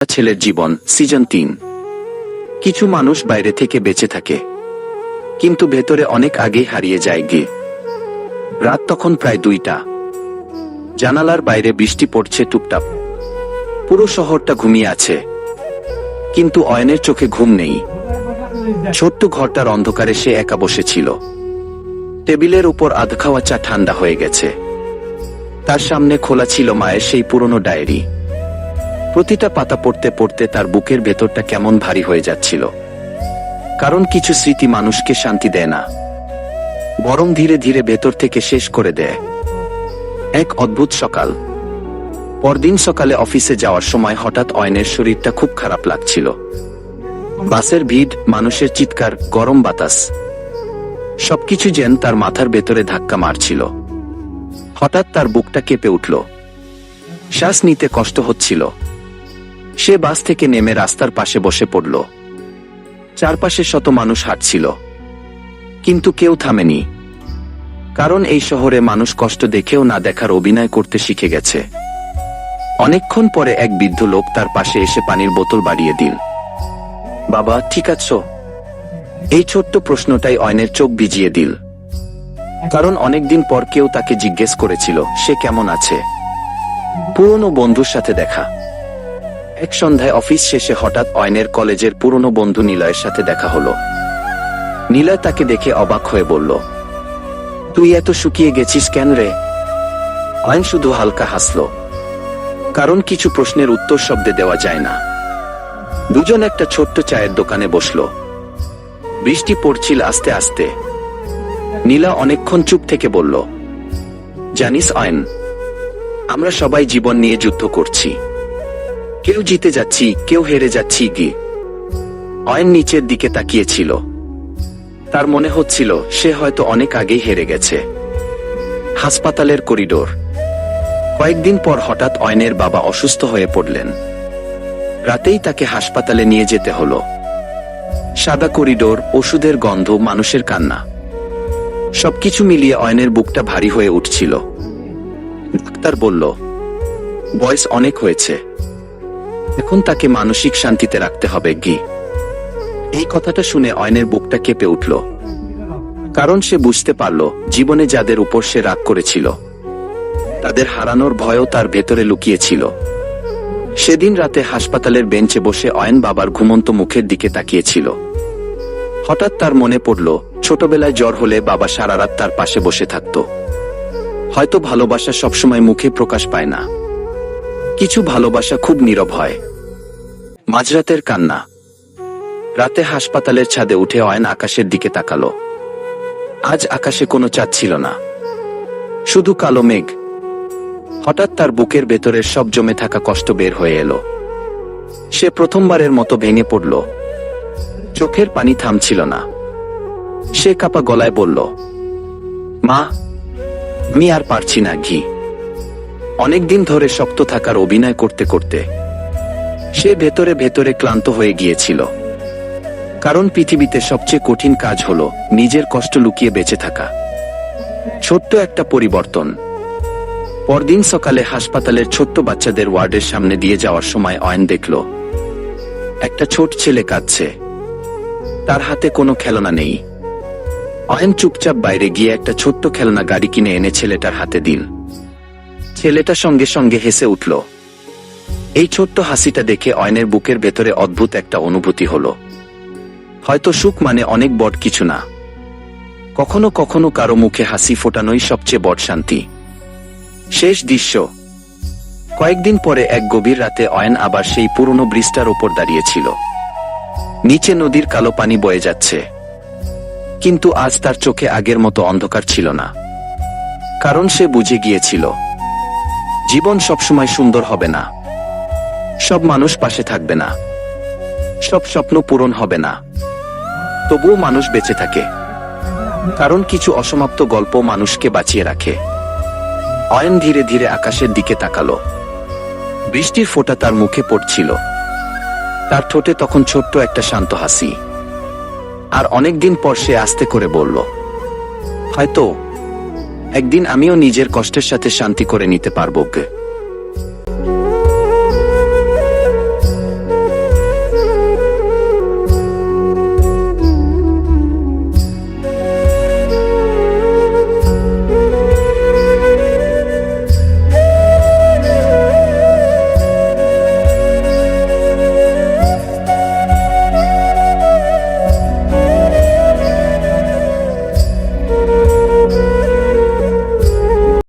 ছেলের জীবন সিজন ৩। কিছু মানুষ বাইরে থেকে বেঁচে থাকে, কিন্তু ভেতরে অনেক আগেই হারিয়ে যায় গিয়ে। রাত তখন প্রায় ২টা। জানালার বাইরে বৃষ্টি পড়ছে টুপটাপ। পুরো শহরটা ঘুমিয়ে আছে, কিন্তু অয়নের চোখে ঘুম নেই। ছোট্ট ঘরটার অন্ধকারে সে একা বসেছিল। টেবিলের উপর আধ খাওয়া চা ঠান্ডা হয়ে গেছে। তার সামনে খোলা ছিল মায়ের সেই পুরনো ডায়েরি। প্রতিটা পাতা পড়তে পড়তে তার বুকের ভেতরটা কেমন ভারী হয়ে যাচ্ছিল। কারণ কিছু স্মৃতি মানুষকে শান্তি দেয় না, বরং ধীরে ধীরে ভেতর থেকে শেষ করে দেয়। এক অদ্ভুত সকাল। পরদিন সকালে অফিসে যাওয়ার সময় হঠাৎ অয়নের শরীরটা খুব খারাপ লাগছিল। বাসের ভিড়, মানুষের চিৎকার, গরম বাতাস, সবকিছু যেন তার মাথার ভেতরে ধাক্কা মারছিল। হঠাৎ তার বুকটা কেঁপে উঠল, শ্বাস নিতে কষ্ট হচ্ছিল। সে বাস থেকে নেমে রাস্তার পাশে বসে পড়ল। চারপাশে শত মানুষ হাঁটছিল, কিন্তু কেউ থামেনি। কারণ এই শহরে মানুষ কষ্ট দেখেও না দেখার অভিনয় করতে শিখে গেছে। অনেকক্ষণ পরে এক বৃদ্ধ লোক তার পাশে এসে পানির বোতল বাড়িয়ে দিল। বাবা, ঠিক আছো? এই ছোট্ট প্রশ্নটাই অয়নের চোখ ভিজিয়ে দিল। কারণ অনেকদিন পর কেউ তাকে জিজ্ঞেস করেছিল সে কেমন আছে। পুরনো বন্ধুর সাথে দেখা। এক সন্ধ্যায় অফিস শেষে হঠাৎ অয়নের কলেজের পুরনো বন্ধু নিলয়ের সাথে দেখা হলো। নিলয় তাকে দেখে অবাক হয়ে বলল, তুই এত শুকিয়ে গেছিস কেন রে? অয়ন শুধু হালকা হাসল, কারণ কিছু প্রশ্নের উত্তর শব্দে দেওয়া যায় না। দুজন একটা ছোট্ট চায়ের দোকানে বসল। বৃষ্টি পড়ছিল আস্তে আস্তে। নীলা অনেকক্ষণ চুপ থেকে বলল, জানিস অয়ন, আমরা সবাই জীবন নিয়ে যুদ্ধ করছি। কেউ জিতে যাচ্ছি, কেউ হেরে যাচ্ছি গি। অয়ন নিচের দিকে তাকিয়েছিল। তার মনে হচ্ছিল সে হয়তো অনেক আগেই হেরে গেছে। হাসপাতালের করিডোর। কয়েকদিন পর হঠাৎ অয়নের বাবা অসুস্থ হয়ে পড়লেন। রাতেই তাকে হাসপাতালে নিয়ে যেতে হলো। সাদা করিডোর, ওষুধের গন্ধ, মানুষের কান্না, সবকিছু মিলিয়ে অয়নের বুকটা ভারী হয়ে উঠছিল। ডাক্তার বলল, বয়স অনেক হয়েছে, এখন তাকে মানসিক শান্তিতে রাখতে হবে গি। এই কথাটা শুনে অয়নের বুকটা কেঁপে উঠল। কারণ সে বুঝতে পারল জীবনে যাদের উপর সে রাগ করেছিল তাদের হারানোর ভয়ও তার ভেতরে লুকিয়েছিল। সেদিন রাতে হাসপাতালের বেঞ্চে বসে অয়ন বাবার ঘুমন্ত মুখের দিকে তাকিয়েছিল। হঠাৎ তার মনে পড়ল ছোটবেলায় জ্বর হলে বাবা সারা রাত তার পাশে বসে থাকত। হয়তো ভালোবাসা সবসময় মুখে প্রকাশ পায় না, কিছু ভালোবাসা খুব নীরব হয়। মাঝরাতের কান্না। রাতে হাসপাতালের ছাদে উঠে অয়ন আকাশের দিকে তাকালো। আজ আকাশে কোনো চাঁদ ছিল না, শুধু কালো মেঘ। হঠাৎ তার বুকের ভেতরের সব জমে থাকা কষ্ট বের হয়ে এলো। সে প্রথমবারের মতো ভেঙে পড়ল। চোখের পানি থামছিল না। সে কাপা গলায় বলল, মা, আমি আর পারছি না ঘি। অনেকদিন ধরে শক্ত থাকার অভিনয় করতে করতে সে ভেতরে ভেতরে ক্লান্ত হয়ে গিয়েছিল। কারণ পৃথিবীতে সবচেয়ে কঠিন কাজ হলো নিজের কষ্ট লুকিয়ে বেঁচে থাকা। ছোট্ট একটা পরিবর্তন। পরদিন সকালে হাসপাতালের ছোট্ট বাচ্চাদের ওয়ার্ডের সামনে দিয়ে যাওয়ার সময় অয়ন দেখল একটা ছোট ছেলে কাঁদছে। তার হাতে কোনো খেলনা নেই। অয়ন চুপচাপ বাইরে গিয়ে একটা ছোট্ট খেলনা গাড়ি কিনে এনে ছেলেটার হাতে দিল। ছেলেটা সঙ্গে সঙ্গে হেসে উঠল। এই ছোট্ট হাসিটা দেখে অয়নের বুকের ভেতরে অদ্ভুত একটা অনুভূতি হলো। হয়তো সুখ মানে অনেক বড় কিছু না, কখনো কখনো কারো মুখে হাসি ফোটানোই সবচেয়ে বড় শান্তি। শেষ দৃশ্য। কয়েকদিন পরে এক গভীর রাতে অয়ন আবার সেই পুরনো ব্রিজটার ওপর দাঁড়িয়েছিল। নিচে নদীর কালো পানি বয়ে যাচ্ছে, কিন্তু আজ তার চোখে আগের মতো অন্ধকার ছিল না। কারণ সে বুঝে গিয়েছিল জীবন সবসময় সুন্দর হবে না, সব মানুষ পাশে থাকবে না, সব স্বপ্ন পূরণ হবে না। তবুও মানুষ বেঁচে থাকে, কারণ কিছু অসমাপ্ত গল্প মানুষকে বাঁচিয়ে রাখে। অয়ন ধীরে ধীরে আকাশের দিকে তাকালো। বৃষ্টির ফোঁটা তার মুখে পড়ছিল। তার ঠোঁটে তখন ছোট্ট একটা শান্ত হাসি। আর অনেকদিন পর সে আস্তে করে বলল, হয়তো একদিন আমিও নিজের কষ্টের সাথে শান্তি করে নিতে পারবো।